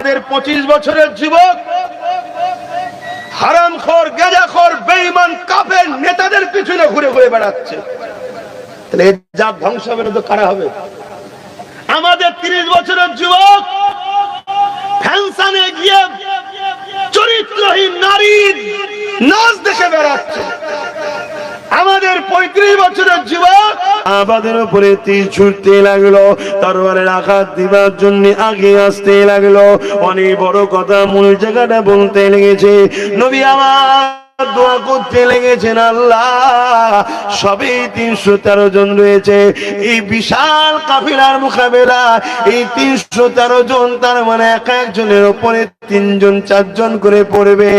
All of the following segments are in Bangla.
আমাদের 25 বছরের যুবক হারামখোর, গাঁজাখোর, বেঈমান, কাফের নেতাদের পিছনে ঘুরে ঘুরে বেড়াচ্ছে। তাহলে এই জাত ধ্বংস হবে না তো কারা হবে? আমাদের 30 বছরের যুবক ফ্যাশনে গিয়ে চরিত্রহীন নারীর নাচ দেখে বেড়াচ্ছে। আমাদের 35 বছরের যুবক আমাদের উপরে তীর ছুটতে লাগলো, তরবারের আঘাত দিবার জন্য আগে আসতে লাগলো। অনেক বড় কথা মূল জায়গাটা বলতে লেগেছে। নবী আমার দোয়া করতে লেগেছেন, আল্লাহ সবে 313 জন রয়েছে এই বিশাল কাফিলার মোকাবেলা। এই 313 জন, তার মানে এক একজনের উপরে 3 জন 4 জন করে পড়বে।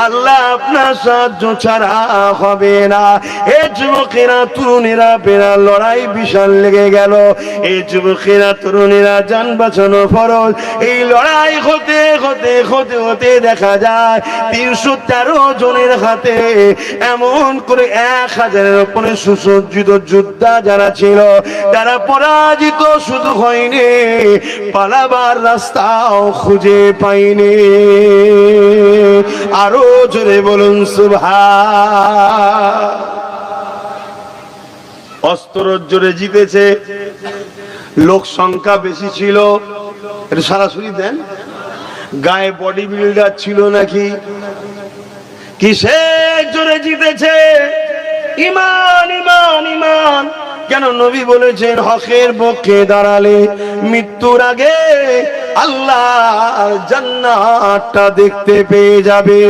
আল্লাহ আপনার সাহায্য ছাড়া হবে না। এই যুবকেরা তরুণেরা বেড়া লড়াই বিশাল লেগে গেল। এই যুবকেরা তরুণেরা জান বাঁচানো ফরজ। এই লড়াই হতে হতে হতে হতে দেখা যায় 313 জনের হাতে এমন করে 1000-এর উপরে সুসজ্জিত যোদ্ধা যারা ছিল, তারা পরাজিত শুধু হয়নি, পালাবার রাস্তাও খুঁজে পায়নি। আরো জোরে বলুন সুবহান। অস্ত্র জোরে জিতেছে, লোক সংখ্যা বেশি ছিল। এটা সরাসরি দেন, গায়ে বডি বিল্ডার ছিল নাকি? কিসের জোরে জিতেছে? ঈমান, ঈমান, ঈমান। কেন নবী বলেছেন হকের পক্ষে দাঁড়ালে মৃত্যুর আগে আল্লাহর জান্নাতটা দেখতে পেয়ে যাবে।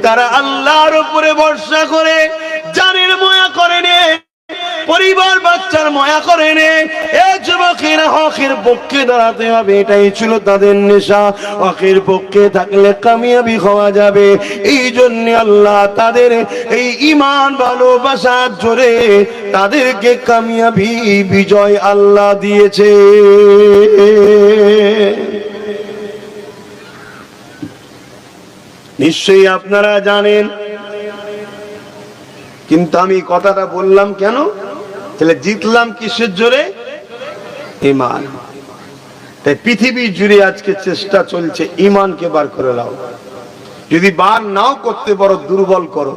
তারা আল্লাহর উপরে ভরসা করে জানের মায়া করেনি, পরিবার বাচ্চার মায়া করেনি। এই যুবকেরা হকের পক্ষে দাঁড়াতে হবে, এটাই ছিল তাদের নেশা। হকের পক্ষে থাকলে কামিয়াবি হওয়া যাবে। এই জন্য আল্লাহ তাদের এই ঈমান ভালোবাসার জোরে তাদেরকে কামিয়াবি বিজয় আল্লাহ দিয়েছে। নিশ্চয়ই আপনারা জানেন, কিন্তু আমি কথাটা বললাম কেন? তাহলে জিতলাম কিসের জোরে? ঈমান। তাই পৃথিবী জুড়ে আজকে চেষ্টা চলছে ঈমানকে বার করে নাও। যদি বার নাও করতে পারো, দুর্বল করো।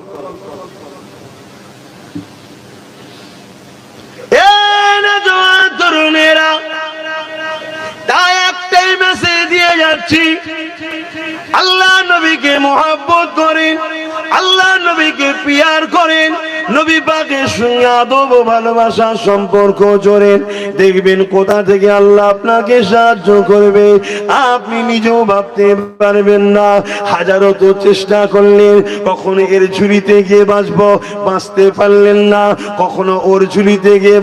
তরুণেরা, তাই একটাই মেসেজ দিয়ে যাচ্ছি, আল্লাহ নবীকে মহব্বত করেন, আল্লাহ নবীকে পিয়ার করেন, নবী পাকের সঙ্গে আদব ও ভালোবাসার সম্পর্ক জোরেন। দেখবেন কোথা থেকে আল্লাহ আপনাকে সাহায্য করবে আপনি নিজেও ভাবতে পারবেন না। হাজারো তো চেষ্টা করলেন, কখনো এর ঝুলিতে গিয়ে বাঁচতে পারলেন না, কখনো ওর ঝুলিতে গিয়ে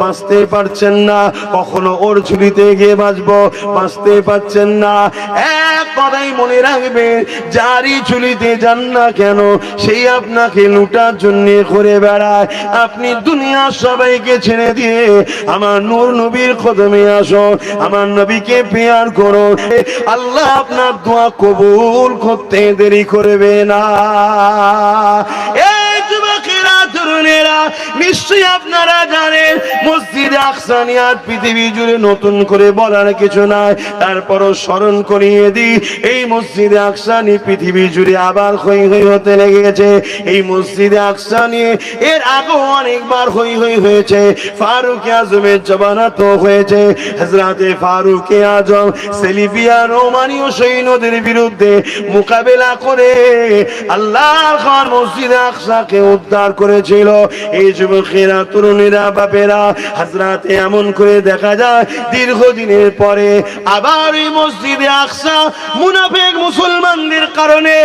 বাঁচতে পারছেন না, কখনো ওর ঝুলিতে গিয়ে বাঁচতে পারছেন না। এক কথাই মনে রাখবেন, যারই ঝুলিতে যান না কেন সেই আপনাকে লুটার জন্য ঘুরে বেড়ায়। আপনি দুনিয়ার সবাইকে ছেড়ে দিয়ে আমার নূর নবীর কদমে আসো, আমার নবীকে পেয়ার করো, আল্লাহ আপনার দোয়া কবুল করতে দেরি করবে না। এই যুবকেরা, তরুণেরা, নিশ্চয়ই আপনারা জানেন মসজিদে আকসা নিয়ে আর পৃথিবী জুড়ে নতুন করে বলার কিছু নাই। তারপরও স্মরণ করিয়ে দিই, এই মসজিদে আকসা নিয়ে পৃথিবী জুড়ে আবার হই হই হতে লেগেছে। এই মসজিদে আকসা নিয়ে এর আগেও অনেকবার হই হই হয়েছে। ফারুক আজমের জমানাতো হয়েছে। হযরতে ফারুক আজম সেলিফিয়া রোমানীয় সৈন্যদের বিরুদ্ধে মোকাবেলা করে আল্লাহর ঘর মসজিদে আকসাকে উদ্ধার করেছিল। এই যুবকেরা, তরুণেরা, বাপেরা, হযরতে এমন করে দেখা যায় দীর্ঘদিনের পরে আবার এই মসজিদে আকসা মুনাফিক মুসলমানদের কারণে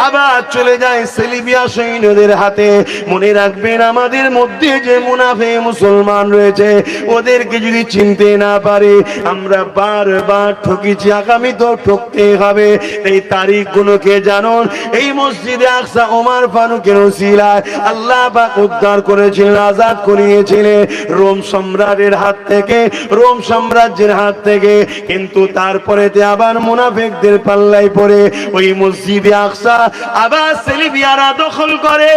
আবার চলে যায় সেলিফিয়া সৈন্যদের হাতে। মনে রাখবেন, আমাদের মধ্যে যে মুনাফিক মুসলমান রয়েছে ওদেরকে যদি চিনতে না পারে আমরা বারবার ঠকেছি, আগামী তো ঠকতে হবে। এই তারিখ গুলোকে জানুন। এই মসজিদে আকসা ওমর ফারুকের ওসিলায় আল্লাহ পাক উদ্ধার করেছিলেন, আজাদ করিয়েছিলেন রোম সম্রাটের হাত থেকে, রোম সাম্রাজ্যের হাত থেকে। কিন্তু তারপরে আবার মুনাফিকদের পাল্লায় পড়ে ওই মসজিদে আকসা আবার সেলিবিয়ারা দখল করে।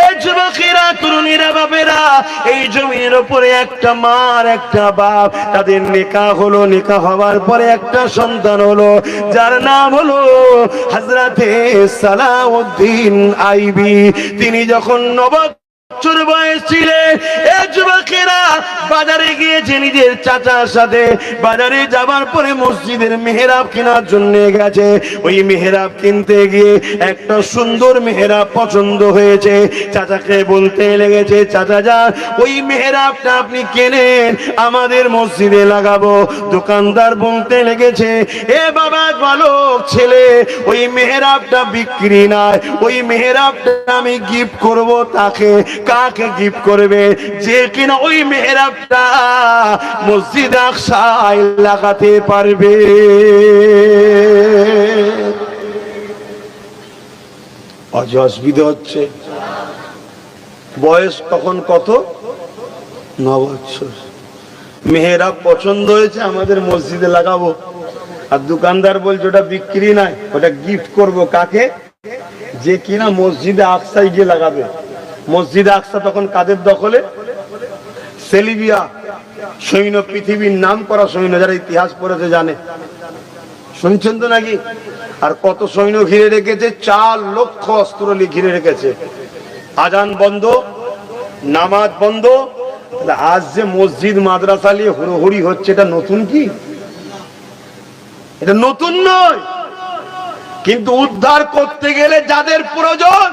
এই যুবকেরা, তরুণীরা, বাপেরা, এই জমির উপরে একটা মার একটা বাপ, তাদের নিকাহ হলো। নিকাহ হওয়ার পরে একটা সন্তান হলো, যার নাম হলো হযরতে সালাউদ্দিন আইবি। তিনি যখন 9 বছর বয়স ছিলেন, এই যুবকেরা বাজারে গিয়েছে নিজের চাচার সাথে। বাজারে যাবার পরে মসজিদের মেহরাব কেনার জন্য গেছে। ওই মেহরাব কিনতে গিয়ে একটা সুন্দর মেহরাব পছন্দ হয়েছে। চাচাকে বলতে লেগেছে, চাচা যান, ওই মেহরাবটা আপনি কেনেন, আমাদের মসজিদে লাগাবো। দোকানদার বলতে লেগেছে, এ বাবা বালক ছেলে, ওই মেহরাবটা বিক্রি নয়, ওই মেহরাবটা আমি গিফট করব। তাকে কাকে গিফট করবে? যে কিনা ওই মেহরাবটা মসজিদ আকসায় লাগাতে পারবে। অসুবিধা হচ্ছে। বয়স তখন কত? 9 বছর। মেহরাব পছন্দ হয়েছে, আমাদের মসজিদে লাগাবো। আর দোকানদার বলছে ওটা বিক্রি নাই, ওটা গিফট করব। কাকে? যে কিনা মসজিদে আকসায় গিয়ে লাগাবে। মসজিদে আকসা তখন কাদের দখলে? সেলিবিয়া সৈন্য, পৃথিবীর নাম করা সৈন্য, যারা ইতিহাস পড়েছে জানে। শুনছেন তো নাকি? আর কত সৈন্য ঘিরে রেখেছে? 4 লক্ষ অস্ত্র ঘিরে রেখেছে। আজান বন্ধ, নামাজ বন্ধ। আজ যে মসজিদ মাদ্রাসা নিয়ে হুড়োহুড়ি হচ্ছে, এটা নতুন কি? এটা নতুন নয়। কিন্তু উদ্ধার করতে গেলে যাদের প্রয়োজন,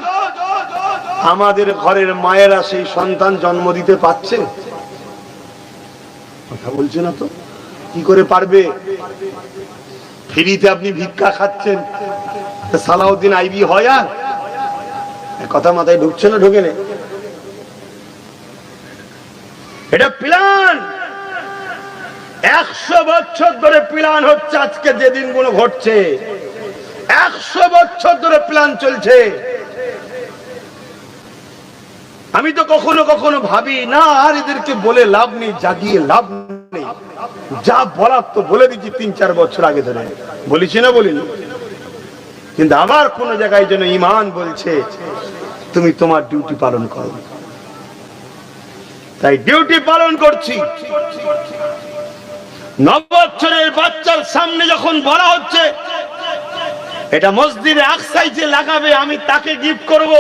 আমাদের ঘরের মায়েরা সেই সন্তান জন্ম দিতে পারছে? কথা বলছে না তো। কি করে পারবে? ফ্রিতে আপনি ভিক্ষা খাচ্ছেন, সালাউদ্দিন আইবি হয়? আর কথা মাথায় ঢুকছে না? ঢোকে না। এটা প্ল্যান। 100 বছর ধরে প্ল্যান হচ্ছে। আজকে যে দিনগুলো ঘটছে, 100 বছর ধরে প্ল্যান চলছে। আমি তো কখনো কখনো ভাবি না, আর এদেরকে বলে লাভ নেই, জাগিয়ে লাভ নেই। যা বলার তো বলে দিচ্ছি 3-4 বছর আগে ধরে। বলেছি না? বলিনি? কিন্তু আবার কোন জায়গায় যেন ঈমান বলছে তুমি তোমার ডিউটি পালন করো। তাই ডিউটি পালন করছি। 9 বছরের বাচ্চার সামনে যখন বলা হচ্ছে এটা মসজিদে আকসায় যে লাগাবে, আমি তাকে গিফট করব।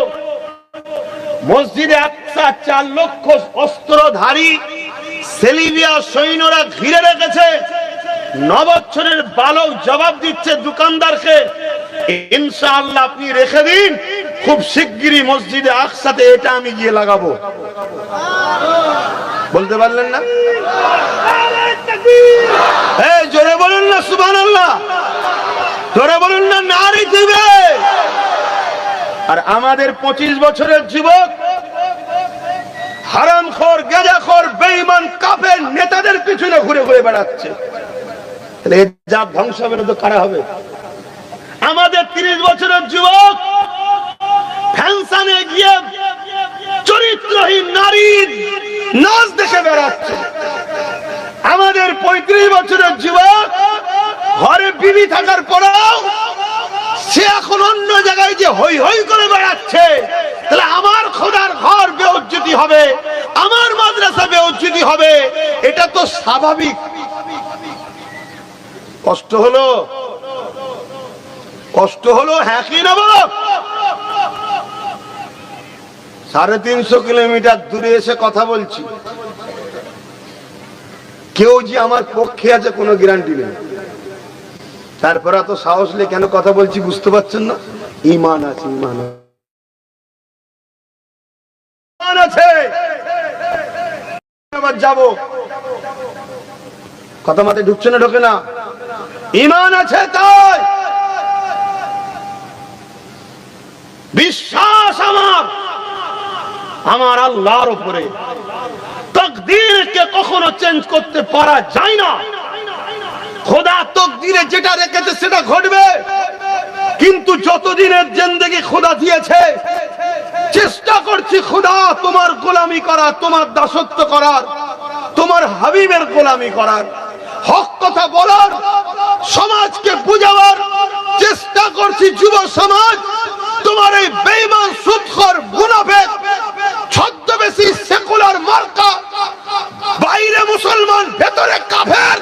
মসজিদে আকসা 4 লক্ষ অস্ত্রধারী সেলিবিয়া সৈন্যরা ঘিরে রেখেছে। 9 বছরের বালক জবাব দিচ্ছে দোকানদারকে, ইনশাআল্লাহ আপনি রেখে দিন, খুব শিগগিরই মসজিদে আকসাতে এটা আমি গিয়ে লাগাবো। বলতে পারলেন না? এই জোরে বলুন না সুবহানাল্লাহ, জোরে বলুন না নারী দিবে। আর আমাদের 25 বছরের যুবক হারামখোর, গেজাখোর, বেঈমান, কাফের নেতাদের পিছনে ঘুরে ঘুরে বেড়াচ্ছে। তাহলে এই জাত ধ্বংস হবে না তো কারা হবে? আমাদের 30 বছরের যুবক ফ্যাশনে গিয়ে চরিত্রহীন নারীর নাচ দেখে বেড়াচ্ছে। আমাদের 35 বছরের যুবক ঘরে বিবি থাকার পরেও সে এখন অন্য জায়গায় যে হই হই করে বেড়াচ্ছে। তাহলে আমার খোদার ঘর বেইজ্জতি হবে, আমার মাদ্রাসা বেইজ্জতি হবে, এটা তো স্বাভাবিক। কষ্ট হলো, কষ্ট হলো, হ্যাঁ কি না বলো? 350 কিলোমিটার দূরে এসে কথা বলছি, কেউ যে আমার পক্ষে আছে কোনো গ্যারান্টি নেই। তারপর এত সাহস নিয়ে কেন কথা বলছি বুঝতে পারছেন না? ঈমান আছে, ঈমান আছে। আবার যাবো, কথা মাথায় ঢুকছে না? ঢোকে না? ঈমান আছে, তাই বিশ্বাস আমার আল্লাহর উপরে। তাকদীরকে কখনো চেঞ্জ করতে পারা যায় না। খোদা তাকদীরে যেটা রেখেছে সেটা ঘটবে। কিন্তু যতদিনের জিন্দেগি খোদা দিয়েছে, চেষ্টা করছি খোদা তোমার গোলামি করার, তোমার দাসত্ব করার, তোমার হাবিবের গোলামি করার, হক কথা বলার, সমাজকে বুঝাবার চেষ্টা করছি। যুব সমাজ, তোমার এই বেঈমান, সুদখোর, মুনাফিক, ছদ্মবেশী সেকুলার মার্কা, বাইরে মুসলমান ভেতরে কাফের,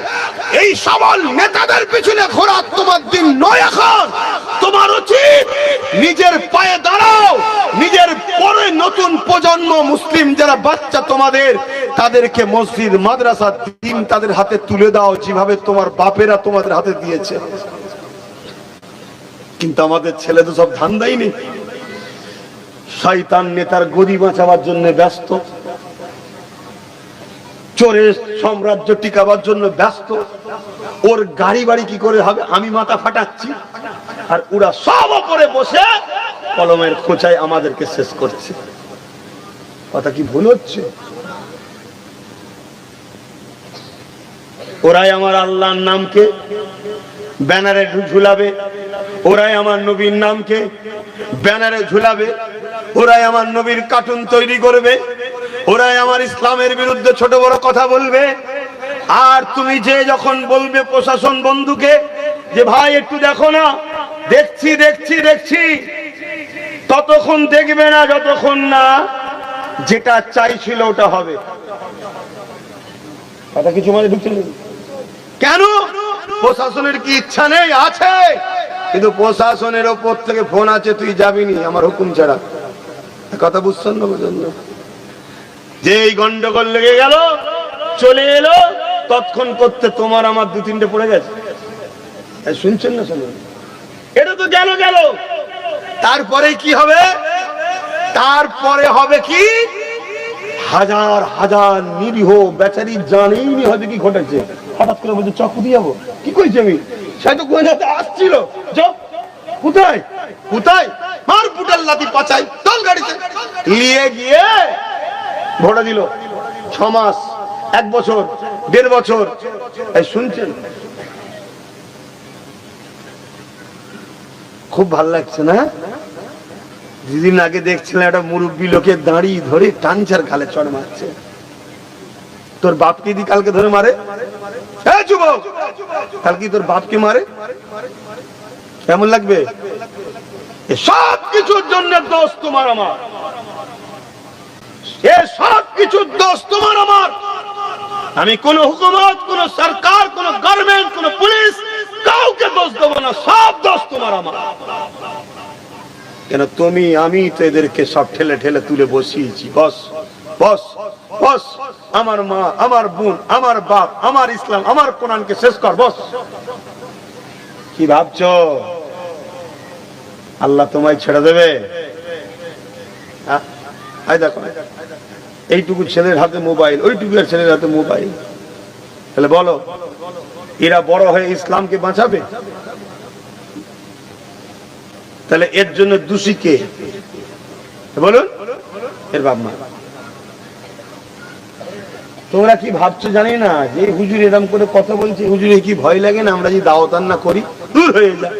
এই সবল নেতাদের পিছনে ঘোরা তোমার দিন নয়। এখন তোমার উচিত নিজের পায়ে দাঁড়াও, নিজের পরে নতুন প্রজন্ম মুসলিম যারা বাচ্চা তোমাদের, তাদেরকে মসজিদ, মাদ্রাসা, দিন তাদের হাতে তুলে দাও, যেভাবে তোমার বাপেরা তোমাদের হাতে দিয়েছে। কিন্তু আমাদের ছেলে তো সব ধান্দাই নেই, শয়তান নেতার গদি বাঁচাবার জন্য ব্যস্ত, চোরের সাম্রাজ্য টিকাবার জন্য ব্যস্ত। ওর গাড়ি বাড়ি কি করে হবে আমি মাথা ফাটাচ্ছি, আর ওরা সব উপরে বসে কলমের খোঁচায় আমাদেরকে শেষ করছে। কথা কি ভুল হচ্ছে? ওরাই আমার আল্লাহর নামকে ব্যানারে ঝুলাবে, ওরাই আমার নবীর নামকে ব্যানারে ঝুলাবে, ওরাই আমার নবীর কার্টুন তৈরি করবে, ওরাই আমার ইসলামের বিরুদ্ধে ছোট বড় কথা বলবে। আর তুমি যে যখন বলবে প্রশাসন বন্ধুকে যে ভাই একটু দেখো না, দেখছি দেখছি দেখছি, ততক্ষণ দেখবে না যতক্ষণ না যেটা চাইছিল ওটা হবে। কথা কিছু মানে ঢুকছিল কেন? প্রশাসনের কি ইচ্ছা নেই? আছে, কিন্তু প্রশাসনের ওপর থেকে ফোন আছে তুই যাবিনি আমার হুকুম ছাড়া। কথা বুঝছেন না? বুঝলেন না? যে এই গন্ডগোল লেগে গেল, চলে এলো, তৎক্ষণ করতে তোমার আমার দু তিনটে পড়ে গেছে। শুনছেন না? শুনুন, এটা তো গেল গেল, তারপরে কি হবে? তারপরে হবে কি? হাজার হাজার নিরীহ বেচারি জানেই নি হয়তো কি ঘটেছে, হঠাৎ করে বলছে চকু দিয়ে যাবো। কি কইছি আমি? সাইতো গোয়েন্দাতে আসছিল, যাও কোথায় কোথায়, মার পুটাল লাতি পাচাই, চল গাড়িতে নিয়ে গিয়ে ভোটা দিল। 6 মাস, 1 বছর, 1.5 বছর। এই শুনছেন? খুব ভালো লাগছে না? দুদিন আগে দেখছিলাম একটা মুরব্বী লোকের দাঁড়ি ধরে টানচার গালে চড় মারছে। তোর বাপকে দি কালকে ধরে মারে? হ্যাঁ যুবক, কালকে তোর বাপকে মারে, কেমন লাগবে? সব কিছুর জন্য দোষ তোমার আমার, এ সব কিছুর দোষ তোমার আমার। আমি কোন হুকুমত, কোন সরকার, কোন গভর্নমেন্ট, কোন পুলিশ, কাউকে দোষ দেবো না, সব দোষ তোমার আমার। কেন? তুমি আমি তো এদেরকে সব ঠেলে ঠেলে তুলে বসিয়েছি। বস বস বস, আমার মা, আমার বোন, আমার বাপ, আমার ইসলাম, আমার কোরআনকে শেষ কর, বস। কি ভাবছো আল্লাহ তোমায় ছেড়ে দেবে? দেখো, এইটুকু ছেলের হাতে মোবাইল, ওইটুকু ছেলের হাতে মোবাইল, তাহলে বলো এরা বড় হয়ে ইসলামকে বাঁচাবে? তাহলে এর জন্য দোষী কে বলুন? এর বাপ মা। তোমরা কি ভাবছো জানি না যে হুজুর এরকম করে কথা বলছে, হুজুরে কি ভয় লাগে না আমরা যদি দাওয়াত না করি দূর হয়ে যায়।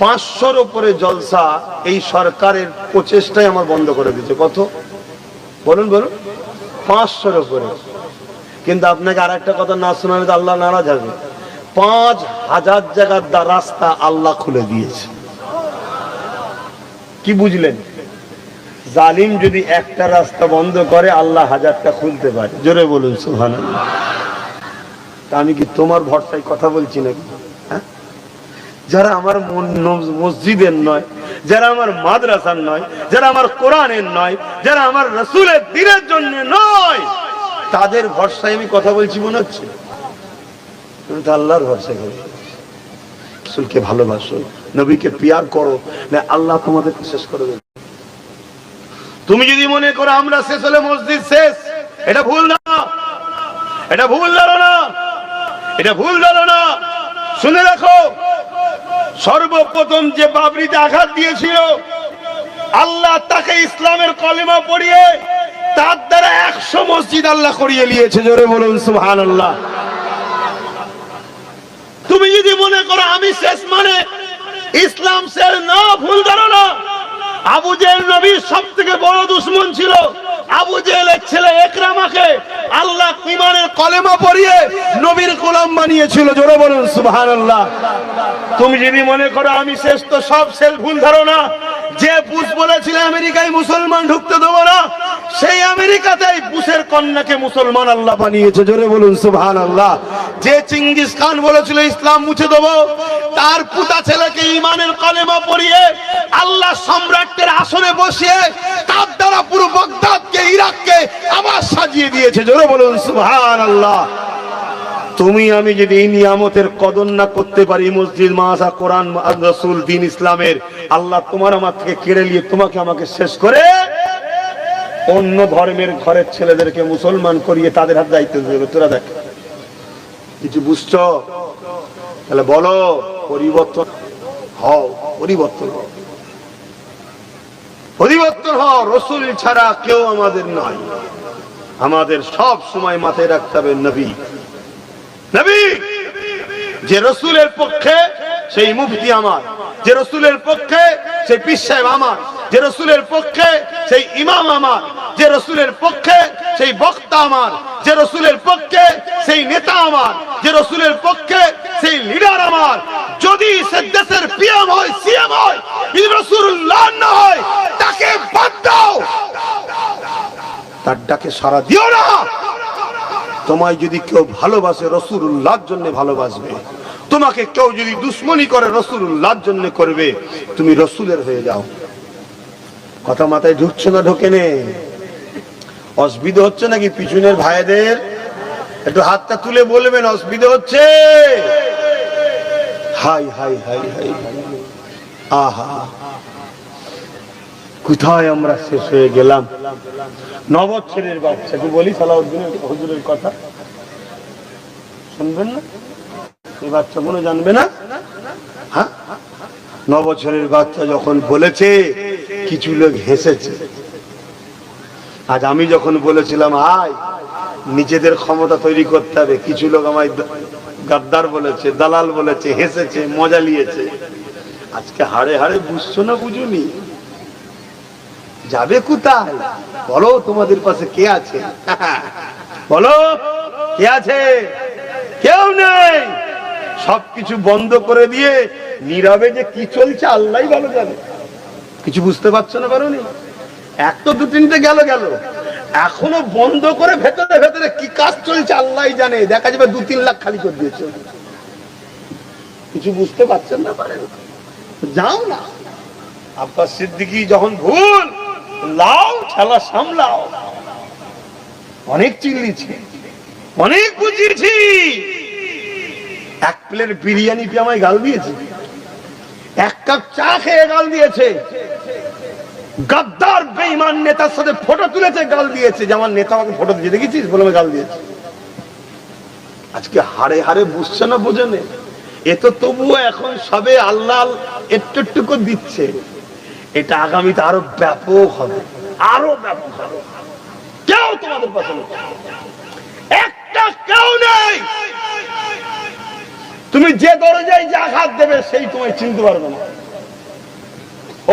500-র উপরে জলসা এই সরকারের প্রচেষ্টায় আমার বন্ধ করে দিচ্ছে। কত বলুন বলুন? 500-র উপরে। কিন্তু আপনাকে আর একটা কথা না শোনালে তো আল্লাহ নারাজ হবে। 5000 জায়গার রাস্তা আল্লাহ খুলে দিয়েছে। কি বুঝলেন? জালিম যদি একটা রাস্তা বন্ধ করে আল্লাহ 1000টা খুলতে পারে। জোরে বলুন সুবহানাল্লাহ। তা আমি কি তোমার ভরসায় কথা বলছি নাকি? হ্যাঁ, যারা আমার মসজিদের নয়, যারা আমার মাদ্রাসার নয়, যারা আমার কোরআনের নয়, যারা আমার রাসূলের দ্বীনের জন্য নয়, তাদের ভরসায় আমি কথা বলছি মনে হচ্ছে? তুমি তো আল্লাহর ভরসা করো, রাসূলকে ভালোবাসো, নবীকে পিয়ার করো, না আল্লাহ তোমাদেরকে শেষ করে দেবে। তুমি যদি মনে করো আমরা শেষ হলে মসজিদ শেষ, এটা ভুল না, এটা ভুল ধারণা, এটা ভুল ধারণা। শুনে রাখো, সর্বপ্রথম যে বাবরিতে আঘাত দিয়েছিল আল্লাহ তাকে ইসলামের কলেমা পড়িয়ে তার দ্বারা 100 মসজিদ আল্লাহ করিয়ে নিয়েছে। জোরে বলুন সুবহানাল্লাহ। তুমি যদি মনে করো আমি শেষ মানে ইসলাম ছেড়ে না, ভুল ধারণা। আবু জেহেল নবীর সবথেকে বড় দুশমন ছিল। আবু জেহেলের ছেলে ইকরামাকে আল্লাহ ঈমানের কলেমা পড়িয়ে নবীর গোলাম বানিয়েছিল। জোরে বলুন সুবহানাল্লাহ। তুমি যদি মনে করো আমি শেষ, তো সব শেষ, ভুল ধারণা। যে বুশ বলেছিল আমেরিকায় মুসলমান ঢুকতে দেবো না, সেই আমেরিকাতেই বুশের কন্যাকে মুসলমান আল্লাহ বানিয়েছে। জোরে বলুন সুবহানাল্লাহ। যে চিঙ্গিস খান বলেছিল ইসলাম মুছে দেবো, তার পুতা ছেলেকে ঈমানের কলেমা পড়িয়ে আল্লাহ সম্রাটের আসনে বসিয়ে তার দ্বারা পুরো বাগদাদকে, ইরাককে আবার সাজিয়ে দিয়েছে। জোরে বলুন সুবহানাল্লাহ। তুমি আমি যদি এই নিয়ামতের কদর না করতে পারি, মসজিদ, মাদ্রাসা, কোরআন, রাসূল, দ্বীন ইসলামের, আল্লাহ তোমার আমার থেকে কেড়ে নিয়ে তোমাকে আমাকে শেষ করে অন্য ধর্মের ঘরের ছেলেদেরকে মুসলমান করিয়ে তাদের হাতে দায়িত্ব দেবে। তোরা দেখ, কিছু বুঝছো? তাহলে বলো, পরিবর্তন হও, পরিবর্তন হও, পরিবর্তন হও। রসুল ছাড়া কেউ আমাদের নয়। আমাদের সব সময় মাথায় রাখতে হবে নবী। নবী যে রসুলের পক্ষে সেই মুফতি আমার, যে রসুলের পক্ষে সেই পীর সাহেব আমার, যে রসুলের পক্ষে সেই ইমাম আমার, যে রসুলের পক্ষে সেই বক্তা আমার, যে রসুলের পক্ষে সেই নেতা আমার, যে রসুলের পক্ষে সেই লিডার আমার। যদি সে দেশের পিএম হয়, সিএম হয়, যদি রাসূলুল্লাহ না হয়, তাকে বাদ দাও, তার ডাকে সাড়া দিও না। তোমায় যদি কেউ ভালোবাসে রাসূলুল্লাহর জন্য ভালোবাসবে, তোমাকে কেউ যদি দুশ্মনী করে রাসূলুল্লাহর জন্য করবে, তুমি রাসূলের হয়ে যাও। কথা মাথায় ঢুকছে না? ঢোকে নে? অসুবিধা হচ্ছে নাকি পিছনের ভাইদের? একটু হাতটা তুলে বলবেন অসুবিধা হচ্ছে? হাই হাই হাই হাই, আহা, কোথায় আমরা শেষ হয়ে গেলাম। নবচ্ছেদের বাচ্চাকে বলি সালাউদ্দিনের হুজুরের কথা শুনবেন না? এই বাচ্চা কোনো জানবে না? হ্যাঁ, 9 বছরের বাচ্চা যখন বলেছে, কিছু লোক হেসেছে। আজ আমি যখন বলেছিলাম আয় নিজেদের ক্ষমতা তৈরি করতে হবে, কিছু লোক আমায় গাদ্দার বলেছে, দালাল বলেছে, হেসেছে, মজা নিয়েছে। আজকে হাড়ে হাড়ে বুঝছো না? বুঝুনি? যাবে কোথায়? বলো, তোমাদের পাশে কে আছে? বলো, কে আছে? কেউ নেই। সবকিছু বন্ধ করে দিয়ে নীরবে যে কি চলছে আল্লাহই ভালো জানে। কিছু বুঝতে পারছো না? পারোনি? এক তো 2-3টে গেল, এখনো বন্ধ করে ভেতরে ভেতরে কি কাজ চলছে আল্লাহই জানে। দেখা যাবে 2-3 লাখ খালি করে দিয়েছে। কিছু বুঝতে পারছেন না? পারেন? যাও না। আব্বাস সিদ্দিকী যখন ভুল, লাও ঠেলা সামলাও। অনেক চিল্লিছি, অনেক বুঝিয়েছি। 1 প্লেট বিরিয়ানি পেয়ে আমায় গাল দিয়েছে, 1 কাপ চা খেয়ে গাল দিয়েছে। গাদ্দার বেঈমান নেতার সাথে ফটো তুলেছে, গাল দিয়েছে। যে আমার নেতা আমাকে ফটো দিয়ে দেখেছিস বলে গাল দিয়েছে। আজকে হাড়ে হাড়ে বুঝছে না? বোঝেনে? এ তো তবুও এখন সবে আল্লাহ একটু একটু করে দিচ্ছে। এটা আগামীতে আরো ব্যাপক হবে, আরো ব্যাপক হবে। কেউ তোমাদের পাশে নেই, একটা কেউ নেই। তুমি যে দরজায় যে আঘাত দেবে সেই তোমায় চিনতে পারবে না,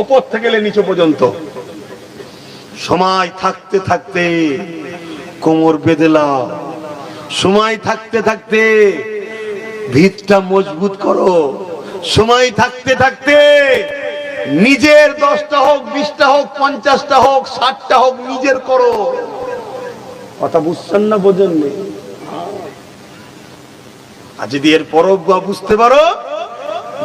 ওপর থেকে নিচে পর্যন্ত। সময় থাকতে থাকতে কোমর বেঁধে নাও, সময় থাকতে থাকতে ভিতটা মজবুত করো, সময় থাকতে থাকতে নিজের 10টা হোক, 20টা হোক, 50টা হোক, 60টা হোক, নিজের করো। কথা বুঝছেন না? বোঝেন নি? আর যদি এর পরও বুঝতে পারো,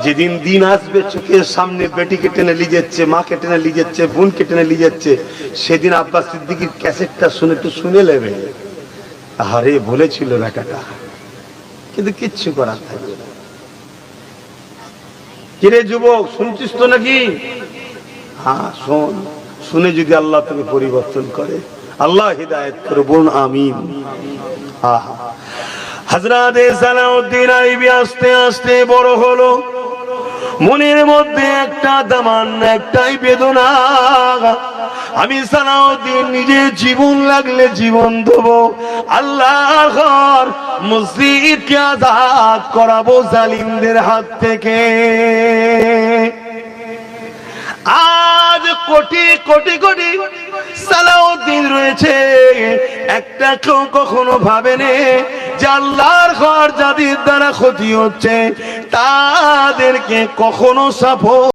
যেদিন দিন আসবে চোখের সামনে বেটিকে টেনে নিয়ে যাচ্ছে, মাকে টেনে নিয়ে যাচ্ছে, বোনকে টেনে নিয়ে যাচ্ছে, সেদিন আব্বাস সিদ্দিকীর ক্যাসেটটা শুনে একটু শুনে নেবে। আরে বলেছিল বেটাটা, কিন্তু কিচ্ছু করার থাকবে না। কিরে যুবক, শুনছিস তো নাকি? হ্যাঁ শোন, শুনে যদি আল্লাহ তোকে পরিবর্তন করে, আল্লাহ হিদায়াত করে, বলুন আমিন। আহা, হযরত সালাউদ্দিন আইয়ুবী আস্তে আস্তে বড় হলো। মনের মধ্যে একটা দামান, একটাই বেদনা। আমি সালাউদ্দিন নিজে জীবন লাগলে জীবন দেবো, আল্লাহর ঘর মসজিদকে আজাদ করাবো জালিমদের হাত থেকে। আজ কোটি কোটি কোটি সালাউদ্দিন রয়েছে, একটা কেউ কখনো ভাবেনি যে আল্লাহর ঘর যাদের দ্বারা ক্ষতি হচ্ছে তাদেরকে কখনো সাপোর্ট